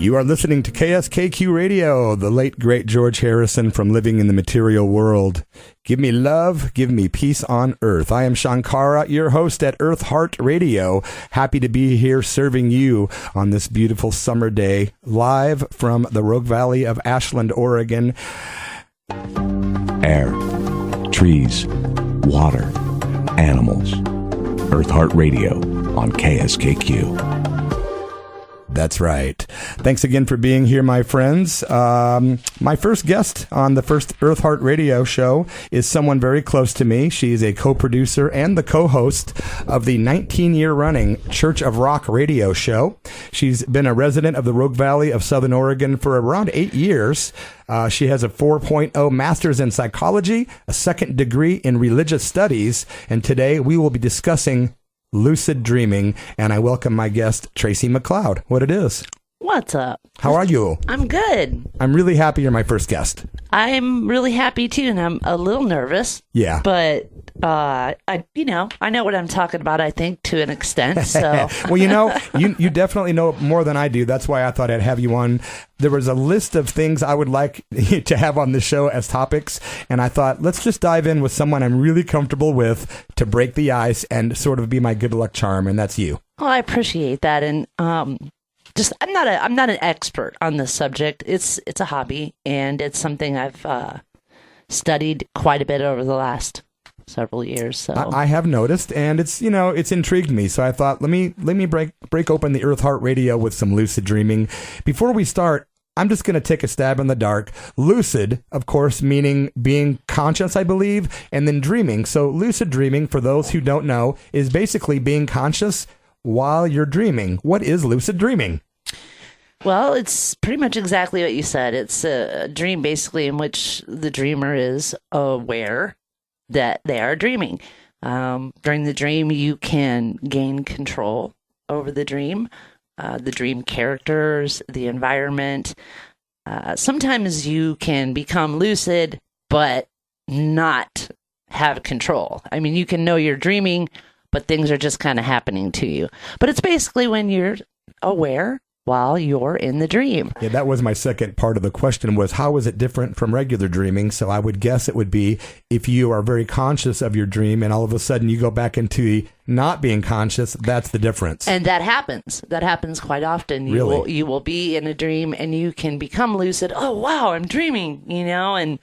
You are listening to KSKQ Radio, the late, great George Harrison from Living in the Material World. Give me love, give me peace on earth. I am Shankara, your host at Eartheart Radio. Happy to be here serving you on this beautiful summer day, live from the Rogue Valley of Ashland, Oregon. Air, trees, water, animals. Eartheart Radio on KSKQ. That's right. Thanks again for being here, my friends. My first guest on the first Eartheart Radio show is someone very close to me. She is a co-producer and the co-host of the 19-year-running Church of Rock radio show. She's been a resident of the Rogue Valley of Southern Oregon for around 8 years. She has a 4.0 master's in psychology, a second degree in religious studies, and today we will be discussing lucid dreaming, and I welcome my guest, Tracy McCloud. What it is? What's up? How are you? I'm good. I'm really happy you're my first guest. I'm really happy too, and I'm a little nervous. Yeah. But I know what I'm talking about, I think, to an extent. So well, you definitely know more than I do. That's why I thought I'd have you on. There was a list of things I would like to have on the show as topics, and I thought, let's just dive in with someone I'm really comfortable with to break the ice and sort of be my good luck charm, and that's you. Well, I appreciate that, and I'm not an expert on this subject. It's a hobby, and it's something I've studied quite a bit over the last several years. So I have noticed, and it's intrigued me. So I thought, let me break open the Eartheart Radio with some lucid dreaming. Before we start, I'm just going to take a stab in the dark. Lucid, of course, meaning being conscious, I believe, and then dreaming. So lucid dreaming, for those who don't know, is basically being conscious while you're dreaming. What is lucid dreaming? Well, it's pretty much exactly what you said. It's a dream basically in which the dreamer is aware that they are dreaming. During the dream, you can gain control over the dream characters, the environment. Sometimes you can become lucid, but not have control. I mean, you can know you're dreaming, but things are just kind of happening to you. But it's basically when you're aware while you're in the dream. Yeah, that was my second part of the question, was how is it different from regular dreaming? So I would guess it would be if you are very conscious of your dream and all of a sudden you go back into not being conscious, that's the difference. And that happens. That happens quite often. Really? You will be in a dream and you can become lucid. Oh, wow, I'm dreaming, and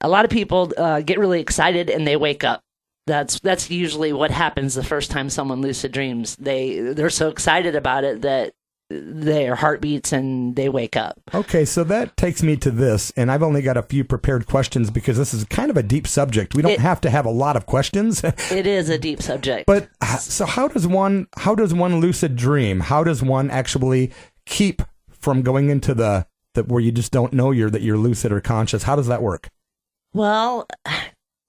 a lot of people get really excited and they wake up. That's usually what happens the first time someone lucid dreams. They're so excited about it that their heart beats and they wake up. Okay, so that takes me to this, and I've only got a few prepared questions because this is kind of a deep subject. We don't have to have a lot of questions. It is a deep subject. But so how does one lucid dream? How does one actually keep from going into the where you just don't know that you're lucid or conscious? How does that work? Well,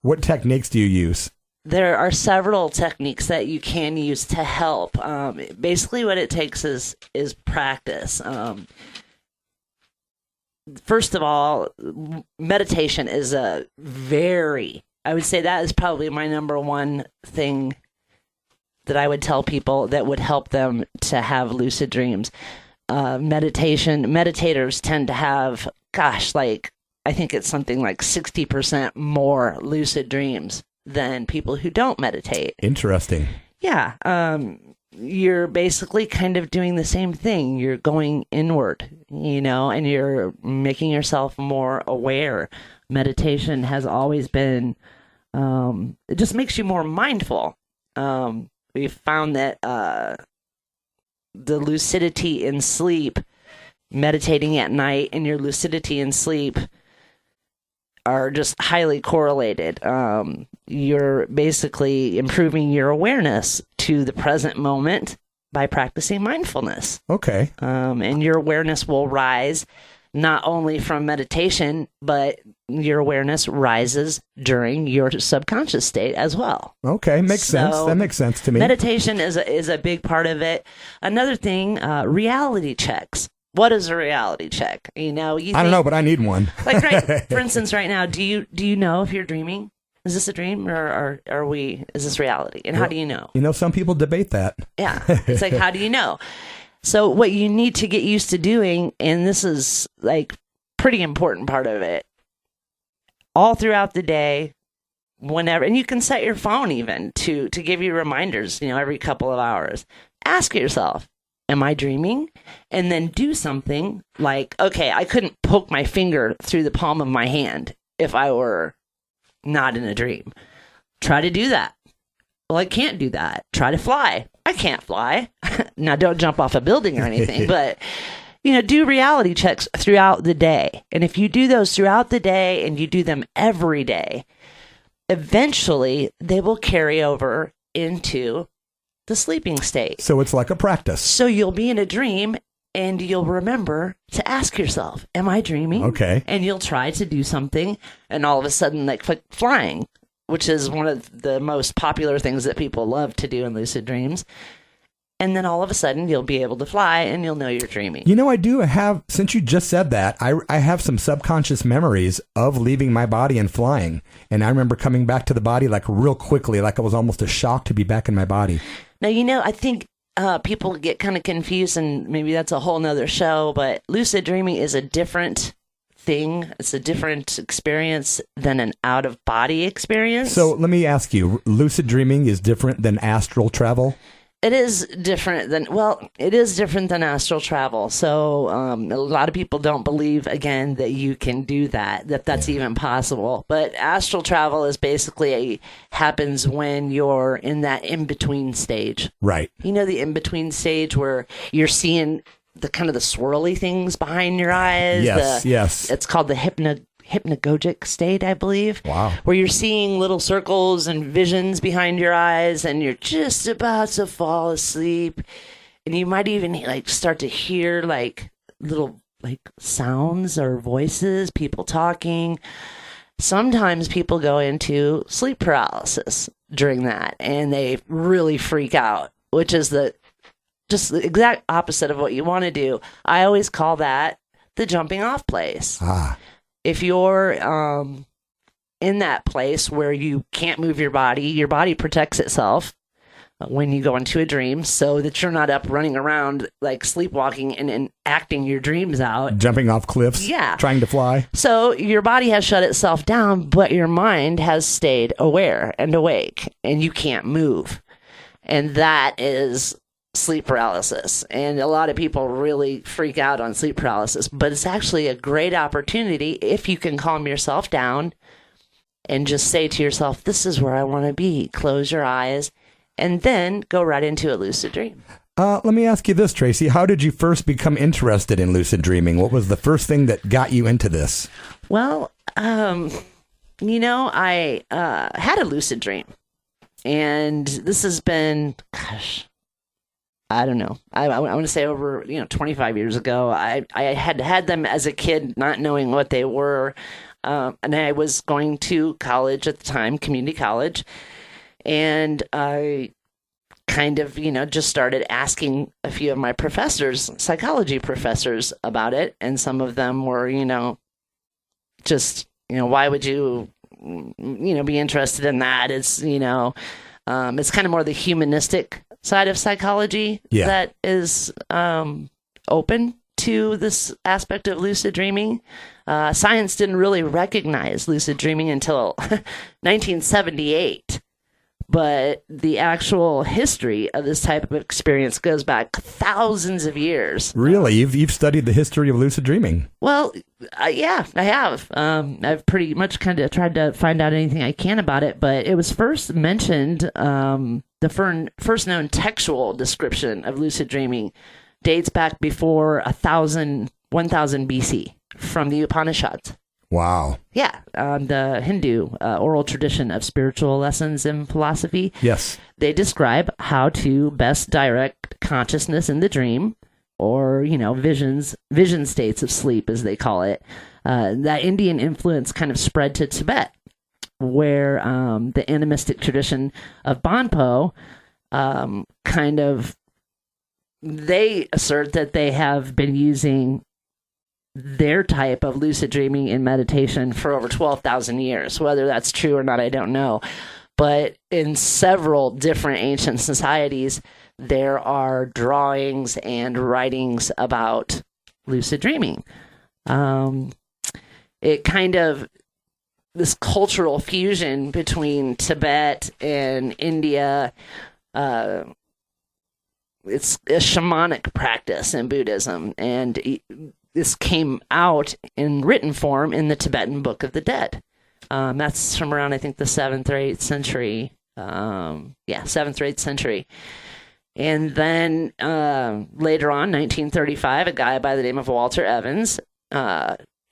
what techniques do you use? There are several techniques that you can use to help. Basically, what it takes is practice. First of all, meditation is I would say that is probably my number one thing that I would tell people that would help them to have lucid dreams. Meditators tend to have, I think it's something like 60% more lucid dreams than people who don't meditate. Interesting. Yeah. You're basically kind of doing the same thing. You're going inward, and you're making yourself more aware. Meditation has always been, it just makes you more mindful. We've found that the lucidity in sleep, meditating at night, and your lucidity in sleep are just highly correlated. You're basically improving your awareness to the present moment by practicing mindfulness. Okay. And your awareness will rise not only from meditation, but your awareness rises during your subconscious state as well. Okay, makes sense. That makes sense to me. Meditation is a big part of it. Another thing, reality checks. What is a reality check? I don't know, but I need one. For instance, right now, do you know if you're dreaming? Is this a dream or is this reality? And how do you know? Some people debate that. Yeah. It's like, how do you know? So what you need to get used to doing, and this is like pretty important part of it, all throughout the day, whenever, and you can set your phone even to give you reminders, every couple of hours. Ask yourself, am I dreaming? And then do something like, okay, I couldn't poke my finger through the palm of my hand if I were not in a dream. Try to do that. Well, I can't do that. Try to fly. I can't fly. Now, don't jump off a building or anything, but, do reality checks throughout the day. And if you do those throughout the day and you do them every day, eventually they will carry over into the sleeping state. So it's like a practice. So you'll be in a dream and you'll remember to ask yourself, am I dreaming? Okay. And you'll try to do something, and all of a sudden, like flying, which is one of the most popular things that people love to do in lucid dreams. And then all of a sudden, you'll be able to fly and you'll know you're dreaming. I do have, since you just said that, I have some subconscious memories of leaving my body and flying. And I remember coming back to the body like real quickly, like it was almost a shock to be back in my body. Now, I think people get kind of confused, and maybe that's a whole nother show, but lucid dreaming is a different thing. It's a different experience than an out-of-body experience. So let me ask you, lucid dreaming is different than astral travel? It is different than astral travel. So a lot of people don't believe, again, that you can do that's even possible. But astral travel is basically happens when you're in that in-between stage. Right. The in-between stage where you're seeing the kind of the swirly things behind your eyes. Yes. It's called the hypnagogic state, I believe. Wow. Where you're seeing little circles and visions behind your eyes, and you're just about to fall asleep, and you might even start to hear little sounds or voices, people talking. Sometimes people go into sleep paralysis during that, and they really freak out, which is just the exact opposite of what you want to do. I always call that the jumping off place. If you're in that place where you can't move your body protects itself when you go into a dream so that you're not up running around like sleepwalking and acting your dreams out. Jumping off cliffs? Yeah. Trying to fly? So your body has shut itself down, but your mind has stayed aware and awake, and you can't move. And that is sleep paralysis. And a lot of people really freak out on sleep paralysis, but it's actually a great opportunity if you can calm yourself down and just say to yourself, this is where I want to be. Close your eyes and then go right into a lucid dream. Let me ask you this, Tracy. How did you first become interested in lucid dreaming? What was the first thing that got you into this? Well, I had a lucid dream, and this has been, I don't know. I want to say over 25 years ago. I had them as a kid, not knowing what they were, and I was going to college at the time, community college, and I kind of just started asking a few of my professors, psychology professors, about it, and some of them were why would you be interested in that? It's it's kind of more the humanistic side of psychology that is open to this aspect of lucid dreaming. Science didn't really recognize lucid dreaming until 1978, but the actual history of this type of experience goes back thousands of years. Really? You've studied the history of lucid dreaming? Well, yeah, I have. I've pretty much kind of tried to find out anything I can about it, but it was first mentioned, the first known textual description of lucid dreaming dates back before 1000 BC from the Upanishads. Wow. Yeah, the Hindu oral tradition of spiritual lessons and philosophy. Yes. They describe how to best direct consciousness in the dream, or, vision states of sleep, as they call it. That Indian influence kind of spread to Tibet, where the animistic tradition of Bonpo they assert that they have been using their type of lucid dreaming in meditation for over 12,000 years. Whether that's true or not, I don't know. But in several different ancient societies, there are drawings and writings about lucid dreaming. It kind of, this cultural fusion between Tibet and India, it's a shamanic practice in Buddhism, and this came out in written form in the Tibetan Book of the Dead. That's from around, I think, the 7th or 8th century. 7th or 8th century. And then later on, 1935, a guy by the name of Walter Evans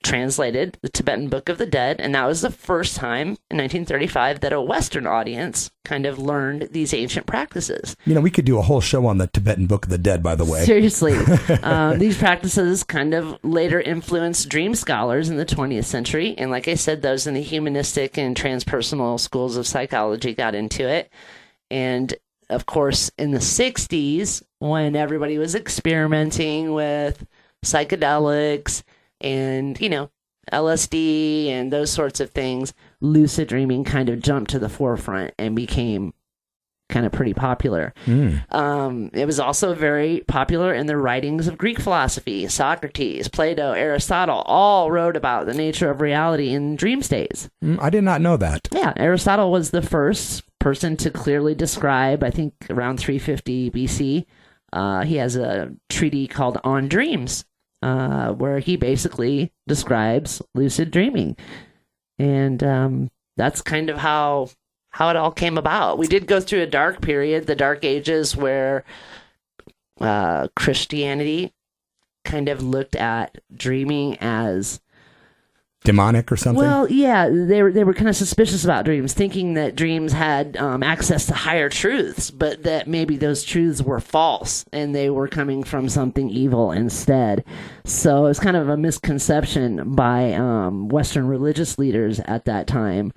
translated the Tibetan Book of the Dead, and that was the first time in 1935 that a Western audience kind of learned these ancient practices. We could do a whole show on the Tibetan Book of the Dead, by the way. Seriously. These practices kind of later influenced dream scholars in the 20th century, and like I said, those in the humanistic and transpersonal schools of psychology got into it. And of course, in the 60s, when everybody was experimenting with psychedelics and, LSD and those sorts of things, lucid dreaming kind of jumped to the forefront and became kind of pretty popular. It was also very popular in the writings of Greek philosophy. Socrates, Plato, Aristotle all wrote about the nature of reality in dream states. I did not know that. Yeah, Aristotle was the first person to clearly describe, I think around 350 BC, he has a treatise called On Dreams, where he basically describes lucid dreaming. And that's kind of how it all came about. We did go through a dark period, the Dark Ages, where Christianity kind of looked at dreaming as demonic or something? Well, yeah, they were kind of suspicious about dreams, thinking that dreams had access to higher truths, but that maybe those truths were false and they were coming from something evil instead. So it's kind of a misconception by Western religious leaders at that time.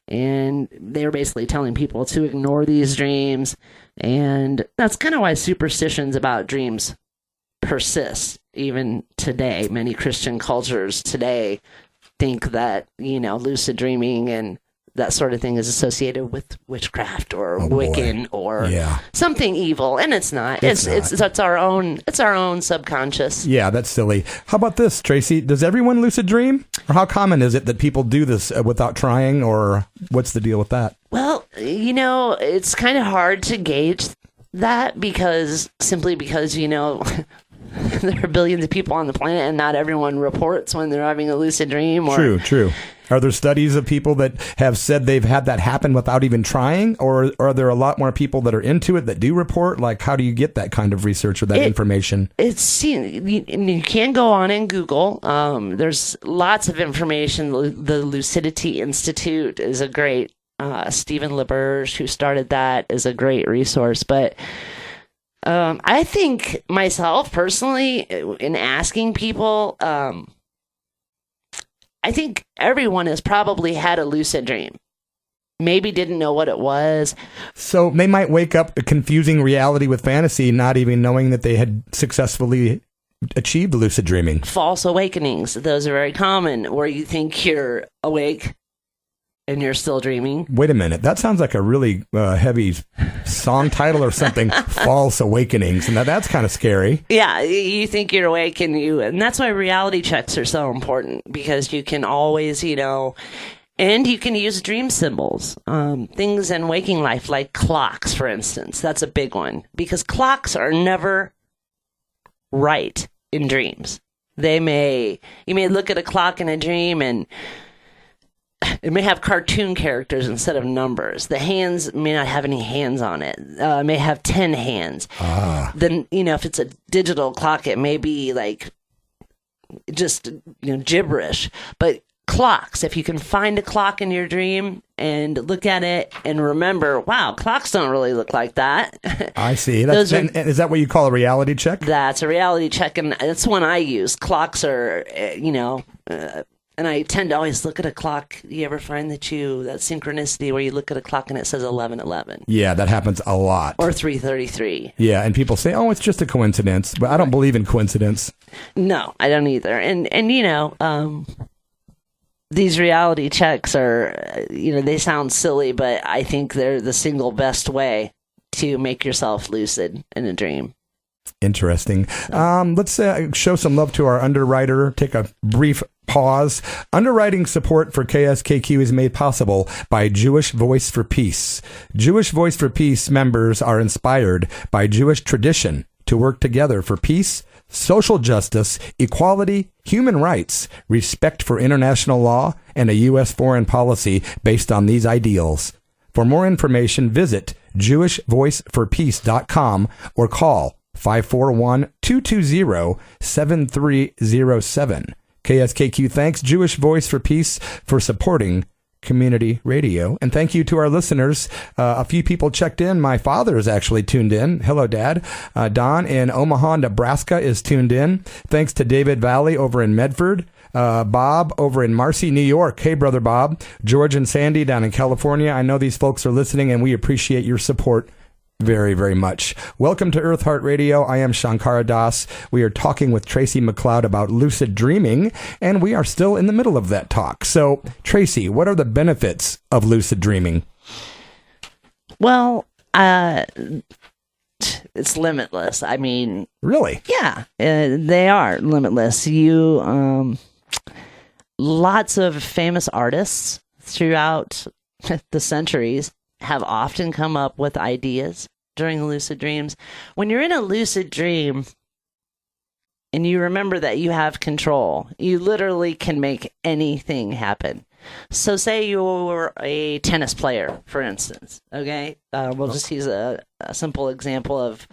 And they were basically telling people to ignore these dreams. And that's kind of why superstitions about dreams persist even today. Many Christian cultures today think that, lucid dreaming and that sort of thing is associated with witchcraft or Wiccan or something evil, and it's not. It's our own subconscious. Yeah, that's silly. How about this, Tracy? Does everyone lucid dream? Or how common is it that people do this without trying, or what's the deal with that? Well, it's kind of hard to gauge that because there are billions of people on the planet, and not everyone reports when they're having a lucid dream. True. Are there studies of people that have said they've had that happen without even trying? Or are there a lot more people that are into it that do report? Like, how do you get that kind of research or that information? You can go on and Google. There's lots of information. The Lucidity Institute is a great, Stephen LaBerge, who started that, is a great resource. But I think myself personally, in asking people, I think everyone has probably had a lucid dream. Maybe didn't know what it was. So they might wake up confusing reality with fantasy, not even knowing that they had successfully achieved lucid dreaming. False awakenings. Those are very common, where you think you're awake and you're still dreaming. Wait a minute. That sounds like a really heavy song title or something. False awakenings. And that's kind of scary. Yeah, you think you're awake and that's why reality checks are so important, because you can always, and you can use dream symbols. Things in waking life, like clocks, for instance. That's a big one, because clocks are never right in dreams. You may look at a clock in a dream and it may have cartoon characters instead of numbers. The hands may not have any hands on it. It may have 10 hands. Then, if it's a digital clock, it may be like just, gibberish. But clocks, if you can find a clock in your dream and look at it and remember, wow, clocks don't really look like that. I see. Is that what you call a reality check? That's a reality check, and that's one I use. Clocks are, and I tend to always look at a clock. You ever find that synchronicity where you look at a clock and it says 11:11? Yeah, that happens a lot. Or 3:33. Yeah, and people say, "Oh, it's just a coincidence," but I don't believe in coincidence. No, I don't either. And these reality checks are, they sound silly, but I think they're the single best way to make yourself lucid in a dream. Interesting. Let's show some love to our underwriter. Take a brief pause. Underwriting support for KSKQ is made possible by Jewish Voice for Peace. Jewish Voice for Peace members are inspired by Jewish tradition to work together for peace, social justice, equality, human rights, respect for international law, and a U.S. foreign policy based on these ideals. For more information, visit jewishvoiceforpeace.com or call 541-220-7307. KSKQ thanks Jewish Voice for Peace for supporting community radio. And thank you to our listeners. A few people checked in. My father is actually tuned in. Hello, Dad. Don in Omaha, Nebraska is tuned in. Thanks to David Valley over in Medford. Bob over in Marcy, New York. Hey, Brother Bob. George and Sandy down in California. I know these folks are listening, and we appreciate your support very, very much. Welcome to Eartheart Radio. I am Shankara Das. We are talking with Tracy McCloud about lucid dreaming, and we are still in the middle of that talk. So, Tracy, what are the benefits of lucid dreaming? Well, it's limitless. I mean, really? Yeah, they are limitless. Lots of famous artists throughout the centuries have often come up with ideas during lucid dreams. When you're in a lucid dream and you remember that you have control, you literally can make anything happen. So say you were a tennis player, for instance, okay? We'll just use a simple example of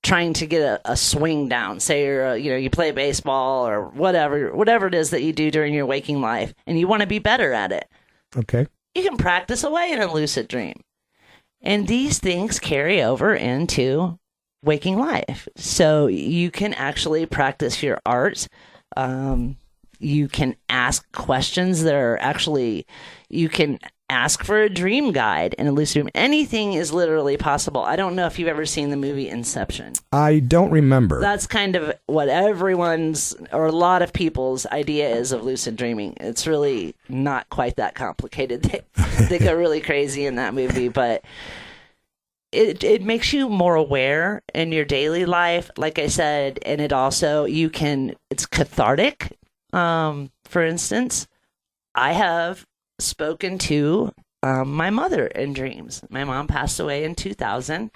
trying to get a swing down. Say you play baseball or whatever it is that you do during your waking life, and you want to be better at it. Okay. You can practice away in a lucid dream. And these things carry over into waking life. So you can actually practice your art. You can ask questions that are actually, you can ask for a dream guide in a lucid dream. Anything is literally possible. I don't know if you've ever seen the movie Inception. I don't remember. That's kind of what everyone's, or a lot of people's idea is of lucid dreaming. It's really not quite that complicated. They go really crazy in that movie, but it makes you more aware in your daily life, like I said, and it also, it's cathartic. For instance, I have spoken to my mother in dreams. My mom passed away in 2000,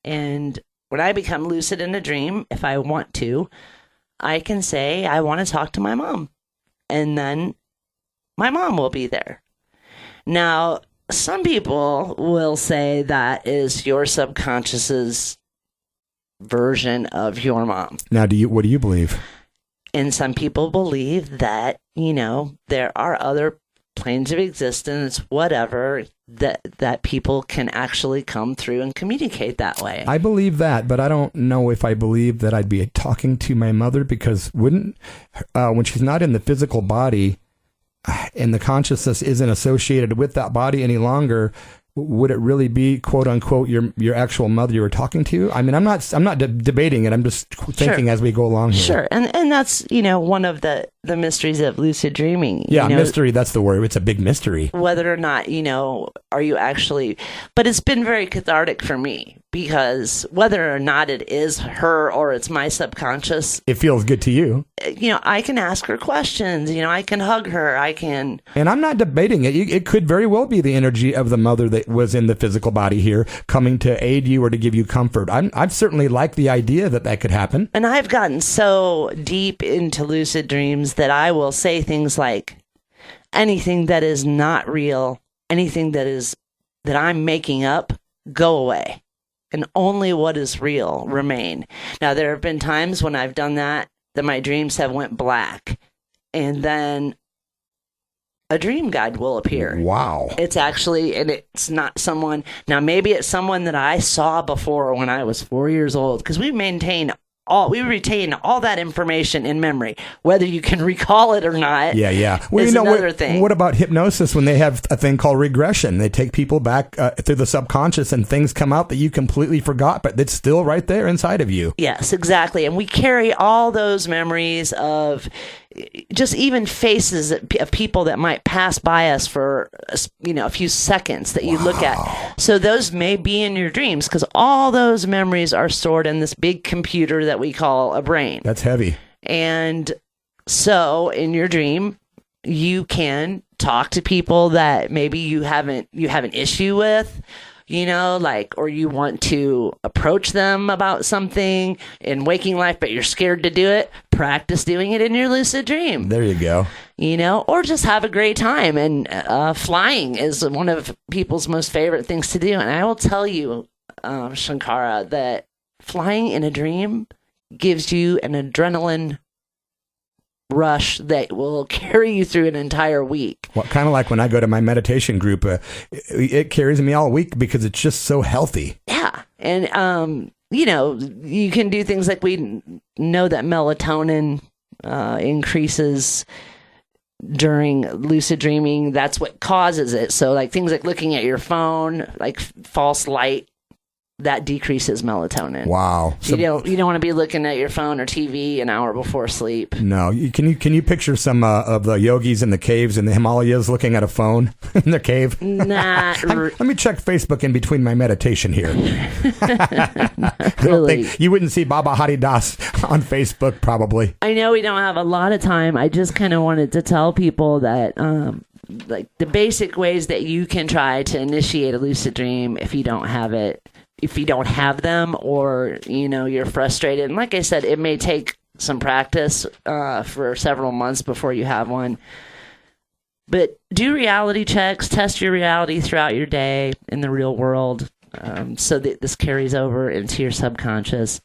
and when I become lucid in a dream, if I want to, I can say I want to talk to my mom, and then my mom will be there. Now, some people will say that is your subconscious's version of your mom. Now, what do you believe? And some people believe that, there are other planes of existence, whatever, that people can actually come through and communicate that way. I believe that, but I don't know if I believe that I'd be talking to my mother, because when she's not in the physical body and the consciousness isn't associated with that body any longer, would it really be, quote unquote, your actual mother you were talking to? I mean, I'm not debating it. I'm just thinking Sure. as we go along here. Sure. And that's, one of the mysteries of lucid dreaming. Yeah, mystery, that's the word. It's a big mystery. Whether or not, are you actually, but it's been very cathartic for me, because whether or not it is her or it's my subconscious, it feels good to you. I can ask her questions, I can hug her, and I'm not debating it. It could very well be the energy of the mother that was in the physical body here coming to aid you or to give you comfort. I've certainly liked the idea that could happen. And I've gotten so deep into lucid dreams that I will say things like, anything that is not real, anything that I'm making up, go away. And only what is real remain. Now, there have been times when I've done that my dreams have went black. And then a dream guide will appear. Wow. It's actually, and it's not someone, now maybe it's someone that I saw before when I was 4 years old, because we maintain retain all that information in memory, whether you can recall it or not. Yeah. Well, is another thing. What about hypnosis when they have a thing called regression? They take people back through the subconscious and things come out that you completely forgot, but it's still right there inside of you. Yes, exactly. And we carry all those memories of just even faces of people that might pass by us for a few seconds that you look at. So those may be in your dreams because all those memories are stored in this big computer that we call a brain. That's heavy. And so in your dream, you can talk to people that maybe you have an issue with, or you want to approach them about something in waking life, but you're scared to do it. Practice doing it in your lucid dream. There you go. Or just have a great time. And flying is one of people's most favorite things to do. And I will tell you, Shankara, that flying in a dream gives you an adrenaline rush that will carry you through an entire week. Well, kind of like when I go to my meditation group, it carries me all week because it's just so healthy. Yeah. And, you can do things like we know that melatonin increases during lucid dreaming. That's what causes it. So like things like looking at your phone, like false light, that decreases melatonin. Wow. So you don't want to be looking at your phone or TV an hour before sleep. No. Can you picture some of the yogis in the caves in the Himalayas looking at a phone in their cave? Let me check Facebook in between my meditation here. Really. You wouldn't see Baba Hari Das on Facebook probably. I know we don't have a lot of time. I just kind of wanted to tell people that like the basic ways that you can try to initiate a lucid dream if you don't have it. If you don't have them or, you're frustrated. And like I said, it may take some practice for several months before you have one. But do reality checks, test your reality throughout your day in the real world so that this carries over into your subconscious.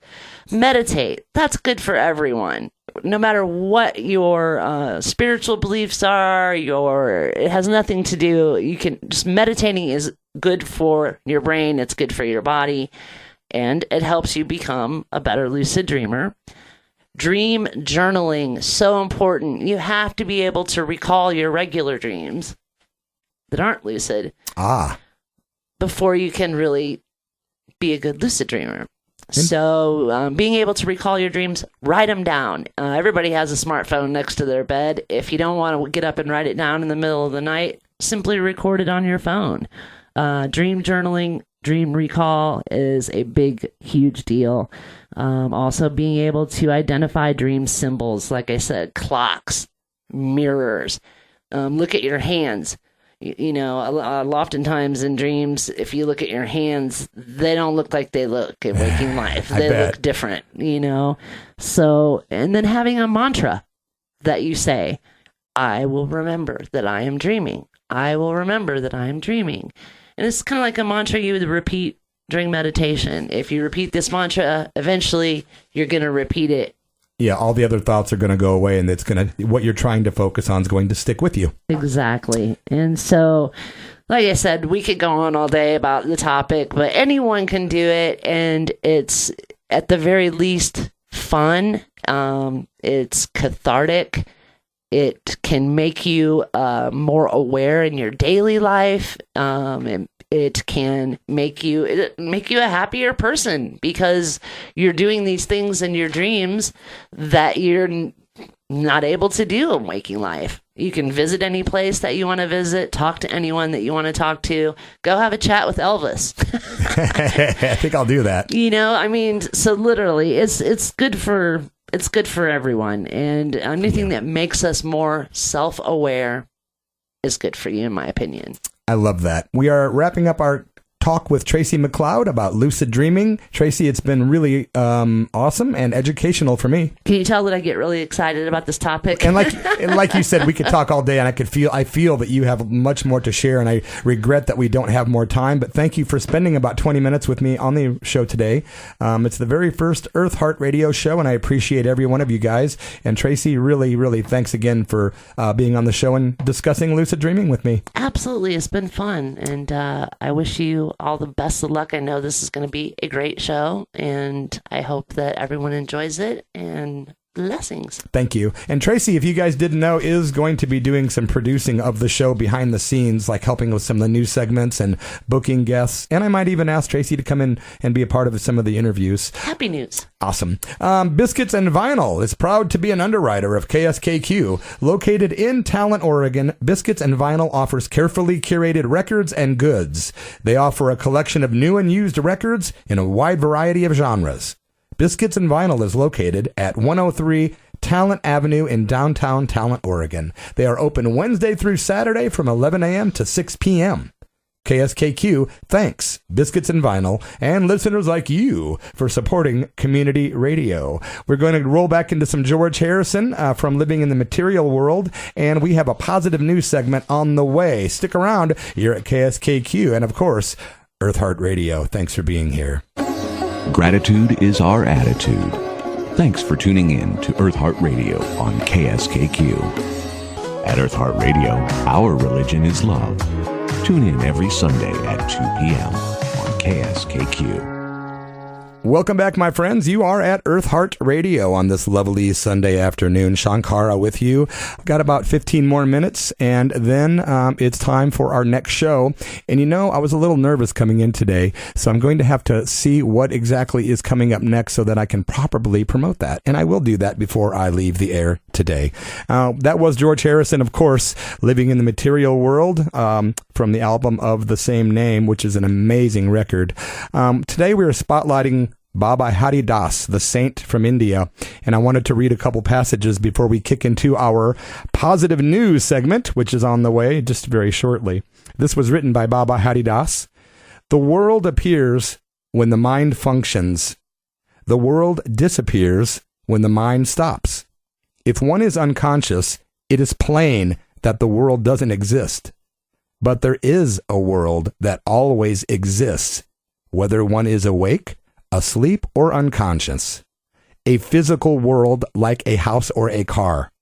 Meditate. That's good for everyone. No matter what your spiritual beliefs are, it has nothing to do. Meditating is good for your brain. It's good for your body. And it helps you become a better lucid dreamer. Dream journaling, so important. You have to be able to recall your regular dreams that aren't lucid. Before you can really be a good lucid dreamer. So being able to recall your dreams, write them down. Everybody has a smartphone next to their bed. If you don't want to get up and write it down in the middle of the night, simply record it on your phone. Dream journaling, dream recall is a big, huge deal. Also being able to identify dream symbols, like I said, clocks, mirrors. Look at your hands. Oftentimes in dreams, if you look at your hands, they don't look like they look in waking life. They look different, So, and then having a mantra that you say, I will remember that I am dreaming. I will remember that I am dreaming. And it's kind of like a mantra you would repeat during meditation. If you repeat this mantra, eventually you're going to repeat it. Yeah, all the other thoughts are going to go away, and what you're trying to focus on is going to stick with you. Exactly. And so, like I said, we could go on all day about the topic, but anyone can do it, and it's at the very least fun. It's cathartic. It can make you more aware in your daily life. It can make you a happier person because you're doing these things in your dreams that you're not able to do in waking life. You can visit any place that you want to visit, talk to anyone that you want to talk to, go have a chat with Elvis. I think I'll do that. So literally it's good for everyone, and anything that makes us more self-aware is good for you, in my opinion. I love that. We are wrapping up our talk with Tracy McCloud about lucid dreaming. Tracy, it's been really awesome and educational for me. Can you tell that I get really excited about this topic? And like you said, we could talk all day, and I feel that you have much more to share, and I regret that we don't have more time. But thank you for spending about 20 minutes with me on the show today. It's the very first Eartheart radio show, and I appreciate every one of you guys. And Tracy, really, really thanks again for being on the show and discussing lucid dreaming with me. Absolutely. It's been fun, and I wish you you all the best of luck. I know this is going to be a great show, and I hope that everyone enjoys it, and blessings. Thank you. And Tracy, if you guys didn't know, is going to be doing some producing of the show behind the scenes, like helping with some of the new segments and booking guests. And I might even ask Tracy to come in and be a part of some of the interviews. Happy news. Awesome. Biscuits and Vinyl is proud to be an underwriter of KSKQ. Located in Talent, Oregon, Biscuits and Vinyl offers carefully curated records and goods. They offer a collection of new and used records in a wide variety of genres. Biscuits and Vinyl is located at 103 Talent Avenue in downtown Talent, Oregon. They are open Wednesday through Saturday from 11 a.m. to 6 p.m. KSKQ thanks Biscuits and Vinyl and listeners like you for supporting community radio. We're going to roll back into some George Harrison from Living in the Material World, and we have a positive news segment on the way. Stick around. You're at KSKQ and, of course, Eartheart Radio. Thanks for being here. Gratitude is our attitude. Thanks for tuning in to Eartheart Radio on KSKQ. At Eartheart Radio, our religion is love. Tune in every Sunday at 2 p.m. on KSKQ. Welcome back, my friends. You are at Eartheart Radio on this lovely Sunday afternoon. Shankara with you. Got about 15 more minutes, and then it's time for our next show. And you know, I was a little nervous coming in today, so I'm going to have to see what exactly is coming up next so that I can properly promote that. And I will do that before I leave the air today. That was George Harrison, of course, Living in the Material World, from the album of the same name, which is an amazing record. Today we are spotlighting Baba Hari Das, the saint from India, and I wanted to read a couple passages before we kick into our positive news segment, which is on the way just very shortly. This was written by Baba Hari Das. The world appears when the mind functions. The world disappears when the mind stops. If one is unconscious, it is plain that the world doesn't exist. But there is a world that always exists, whether one is awake, asleep, or unconscious. A physical world like a house or a car.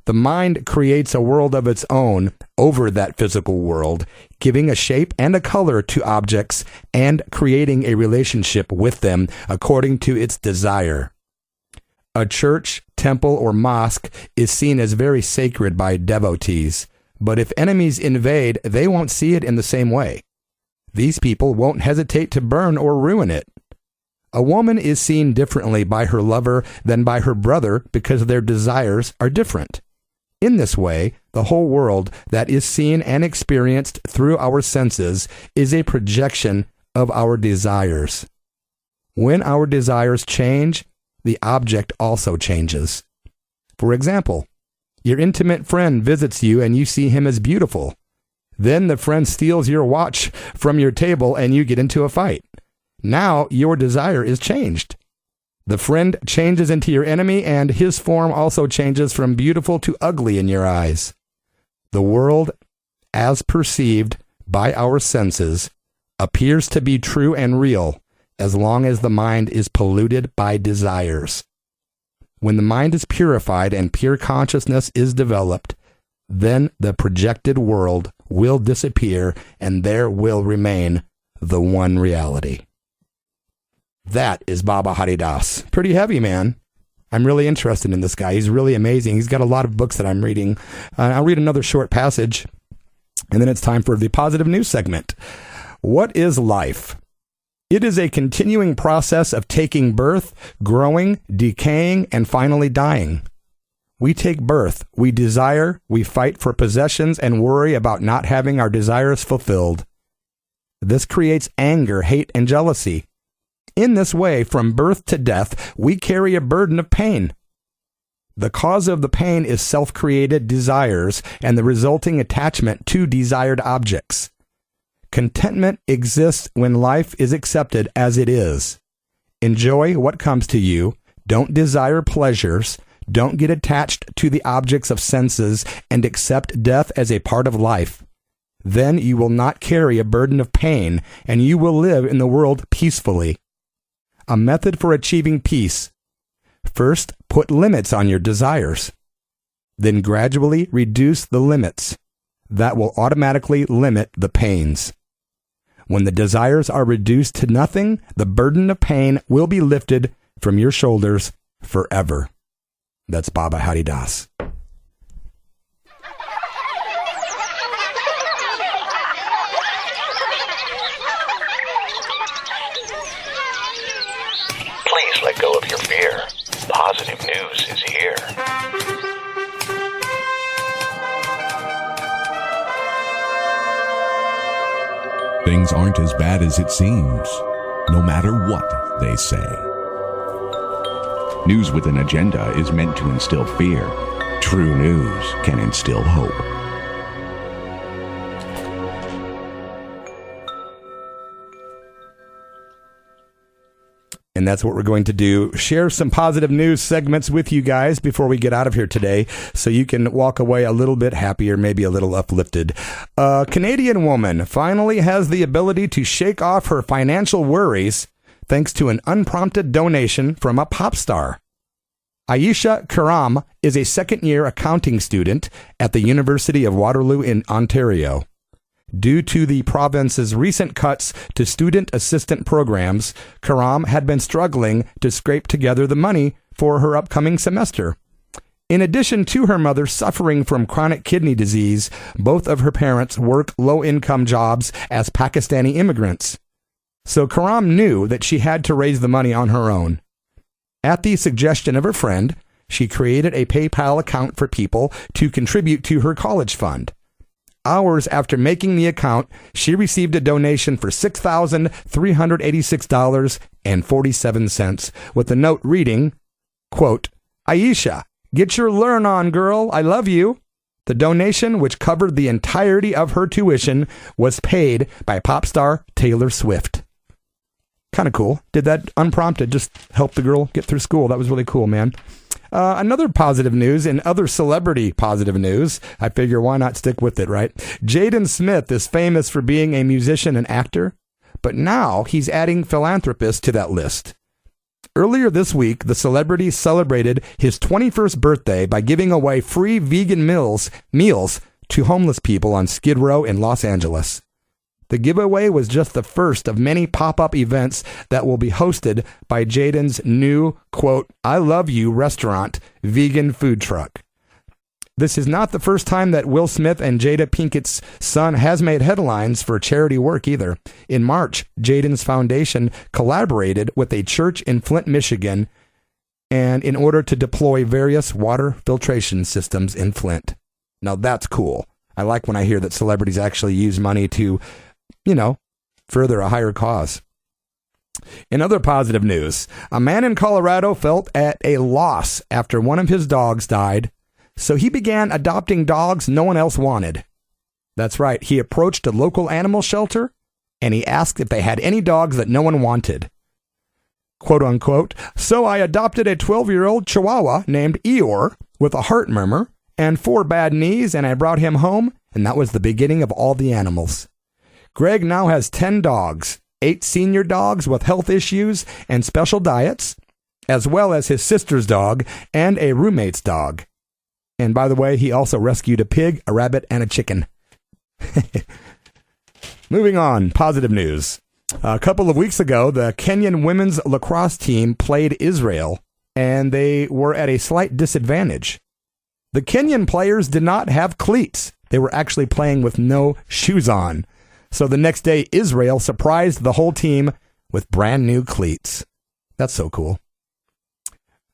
The mind creates a world of its own over that physical world, giving a shape and a color to objects and creating a relationship with them according to its desire. A church, temple, or mosque is seen as very sacred by devotees, but if enemies invade, they won't see it in the same way. These people won't hesitate to burn or ruin it. A woman is seen differently by her lover than by her brother because their desires are different. In this way, the whole world that is seen and experienced through our senses is a projection of our desires. When our desires change, the object also changes. For example, your intimate friend visits you and you see him as beautiful. Then the friend steals your watch from your table and you get into a fight. Now your desire is changed. The friend changes into your enemy, and his form also changes from beautiful to ugly in your eyes. The world, as perceived by our senses, appears to be true and real as long as the mind is polluted by desires. When the mind is purified and pure consciousness is developed, then the projected world will disappear and there will remain the one reality. That is Baba Hari Das. Pretty heavy, man. I'm really interested in this guy. He's really amazing. He's got a lot of books that I'm reading. I'll read another short passage, and then it's time for the positive news segment. What is life? It is a continuing process of taking birth, growing, decaying, and finally dying. We take birth, we desire, we fight for possessions, and worry about not having our desires fulfilled. This creates anger, hate, and jealousy. In this way, from birth to death, we carry a burden of pain. The cause of the pain is self-created desires and the resulting attachment to desired objects. Contentment exists when life is accepted as it is. Enjoy what comes to you, don't desire pleasures, don't get attached to the objects of senses, and accept death as a part of life. Then you will not carry a burden of pain, and you will live in the world peacefully. A method for achieving peace. First, put limits on your desires. Then gradually reduce the limits. That will automatically limit the pains. When the desires are reduced to nothing, the burden of pain will be lifted from your shoulders forever. That's Baba Haridas. Please let go of your fear. Positive news is here. Things aren't as bad as it seems, no matter what they say. News with an agenda is meant to instill fear. True news can instill hope. And that's what we're going to do. Share some positive news segments with you guys before we get out of here today so you can walk away a little bit happier, maybe a little uplifted. A Canadian woman finally has the ability to shake off her financial worries thanks to an unprompted donation from a pop star. Aisha Karam is a second-year accounting student at the University of Waterloo in Ontario. Due to the province's recent cuts to student assistant programs, Karam had been struggling to scrape together the money for her upcoming semester. In addition to her mother suffering from chronic kidney disease, both of her parents work low-income jobs as Pakistani immigrants. So Karam knew that she had to raise the money on her own. At the suggestion of her friend, she created a PayPal account for people to contribute to her college fund. Hours after making the account, she received a donation for $6,386.47 with a note reading, quote, "Aisha, get your learn on, girl. I love you." The donation, which covered the entirety of her tuition, was paid by pop star Taylor Swift. Kind of cool. Did that unprompted, just help the girl get through school. That was really cool, man. Another positive news and other celebrity positive news. I figure why not stick with it, right? Jaden Smith is famous for being a musician and actor, but now he's adding philanthropist to that list. Earlier this week, the celebrity celebrated his 21st birthday by giving away free vegan meals to homeless people on Skid Row in Los Angeles. The giveaway was just the first of many pop-up events that will be hosted by Jaden's new, quote, "I love you" restaurant, vegan food truck. This is not the first time that Will Smith and Jada Pinkett's son has made headlines for charity work either. In March, Jaden's foundation collaborated with a church in Flint, Michigan, and in order to deploy various water filtration systems in Flint. Now that's cool. I like when I hear that celebrities actually use money to, further a higher cause. In other positive news, a man in Colorado felt at a loss after one of his dogs died, so he began adopting dogs no one else wanted. That's right, he approached a local animal shelter, and he asked if they had any dogs that no one wanted. Quote unquote, "So I adopted a 12-year-old Chihuahua named Eeyore with a heart murmur and 4 bad knees, and I brought him home, and that was the beginning of all the animals. Greg now has 10 dogs, 8 senior dogs with health issues and special diets, as well as his sister's dog and a roommate's dog. And by the way, he also rescued a pig, a rabbit, and a chicken." Moving on, positive news. A couple of weeks ago, the Kenyan women's lacrosse team played Israel, and they were at a slight disadvantage. The Kenyan players did not have cleats. They were actually playing with no shoes on. So the next day, Israel surprised the whole team with brand new cleats. That's so cool.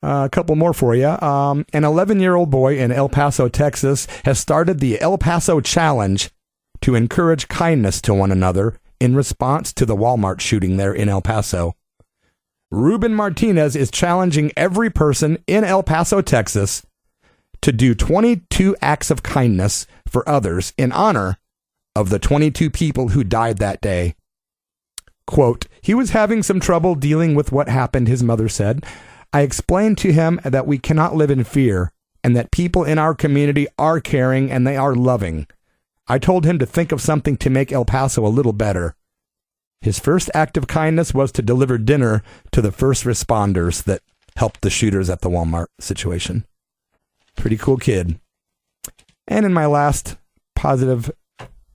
A couple more for you. An 11-year-old boy in El Paso, Texas, has started the El Paso Challenge to encourage kindness to one another in response to the Walmart shooting there in El Paso. Ruben Martinez is challenging every person in El Paso, Texas, to do 22 acts of kindness for others in honor of the 22 people who died that day. Quote, "He was having some trouble dealing with what happened," his mother said. "I explained to him that we cannot live in fear and that people in our community are caring and they are loving. I told him to think of something to make El Paso a little better." His first act of kindness was to deliver dinner to the first responders that helped the shooters at the Walmart situation. Pretty cool kid. And in my last positive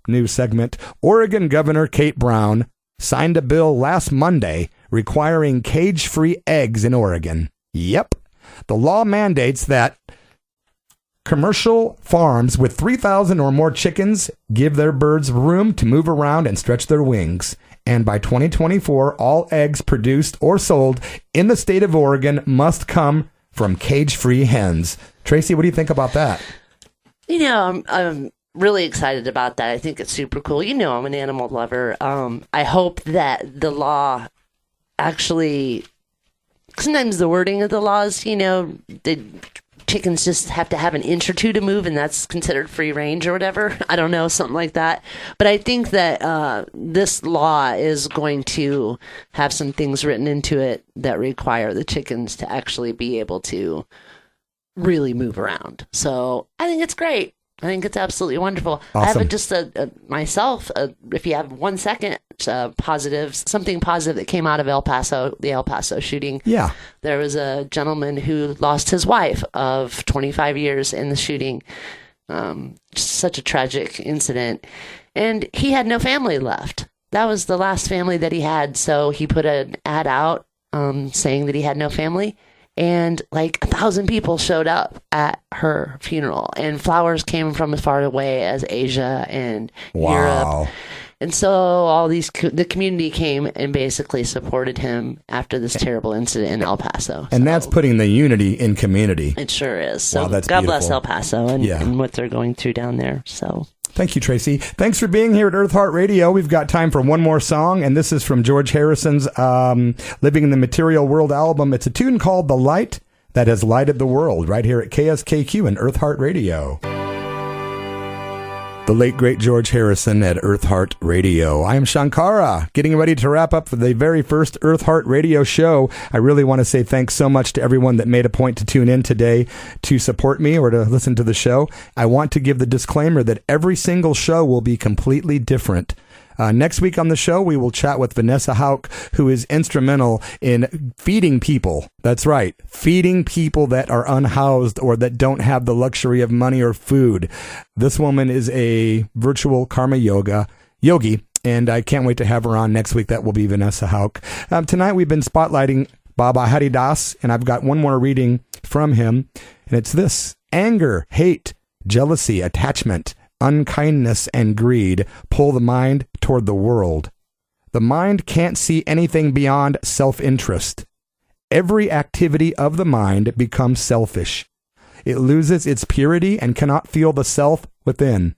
news segment. Oregon Governor Kate Brown signed a bill last Monday requiring cage-free eggs in Oregon. Yep. The law mandates that commercial farms with 3,000 or more chickens give their birds room to move around and stretch their wings. And by 2024, all eggs produced or sold in the state of Oregon must come from cage-free hens. Tracy, what do you think about that? You know, I'm really excited about that. I think it's super cool. You know, I'm an animal lover. I hope that the law actually, sometimes the wording of the laws, you know, the chickens just have to have an inch or two to move, and that's considered free range or whatever. I don't know, something like that. But I think that this law is going to have some things written into it that require the chickens to actually be able to really move around. So I think it's great. I think it's absolutely wonderful. Awesome. I have just myself, if you have 1 second, something positive that came out of the El Paso shooting. Yeah. There was a gentleman who lost his wife of 25 years in the shooting. Just such a tragic incident. And he had no family left. That was the last family that he had. So he put an ad out saying that he had no family. And like 1,000 people showed up at her funeral, and flowers came from as far away as Asia and Europe. And so the community came and basically supported him after this terrible incident in El Paso. And that's putting the unity in community. It sure is. So wow, that's God beautiful. bless El Paso and what they're going through down there. So thank you, Tracy. Thanks for being here at Eartheart Radio. We've got time for one more song, and this is from George Harrison's Living in the Material World album. It's a tune called The Light That Has Lighted the World, right here at KSKQ and Eartheart Radio. The late, great George Harrison at Eartheart Radio. I am Shankara, getting ready to wrap up for the very first Eartheart Radio show. I really want to say thanks so much to everyone that made a point to tune in today to support me or to listen to the show. I want to give the disclaimer that every single show will be completely different. Next week on the show, we will chat with Vanessa Hauk, who is instrumental in feeding people. That's right, feeding people that are unhoused or that don't have the luxury of money or food. This woman is a virtual karma yogi, and I can't wait to have her on next week. That will be Vanessa Hauk. Tonight, we've been spotlighting Baba Haridas, and I've got one more reading from him, and it's this: anger, hate, jealousy, attachment, unkindness, and greed pull the mind toward the world. The mind can't see anything beyond self-interest. Every activity of the mind becomes selfish. It loses its purity and cannot feel the self within.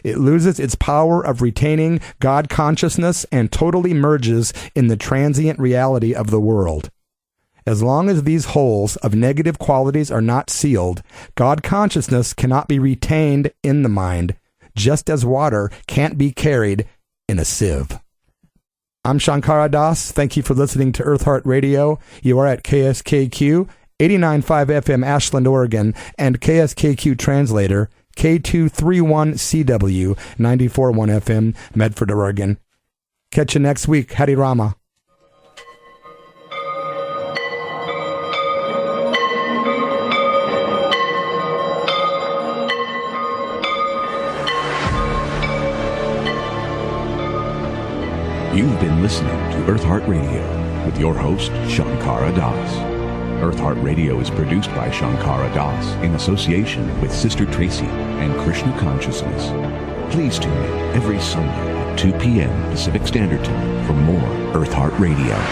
It loses its power of retaining God consciousness and totally merges in the transient reality of the world. As long as these holes of negative qualities are not sealed, God consciousness cannot be retained in the mind, just as water can't be carried in a sieve. I'm Shankara Das. Thank you for listening to Eartheart Radio. You are at KSKQ, 89.5 FM Ashland, Oregon, and KSKQ Translator, K231CW, 94.1 FM Medford, Oregon. Catch you next week. Hari Rama. You've been listening to Eartheart Radio with your host, Shankara Das. Eartheart Radio is produced by Shankara Das in association with Sister Tracy and Krishna Consciousness. Please tune in every Sunday at 2 p.m. Pacific Standard Time for more Eartheart Radio.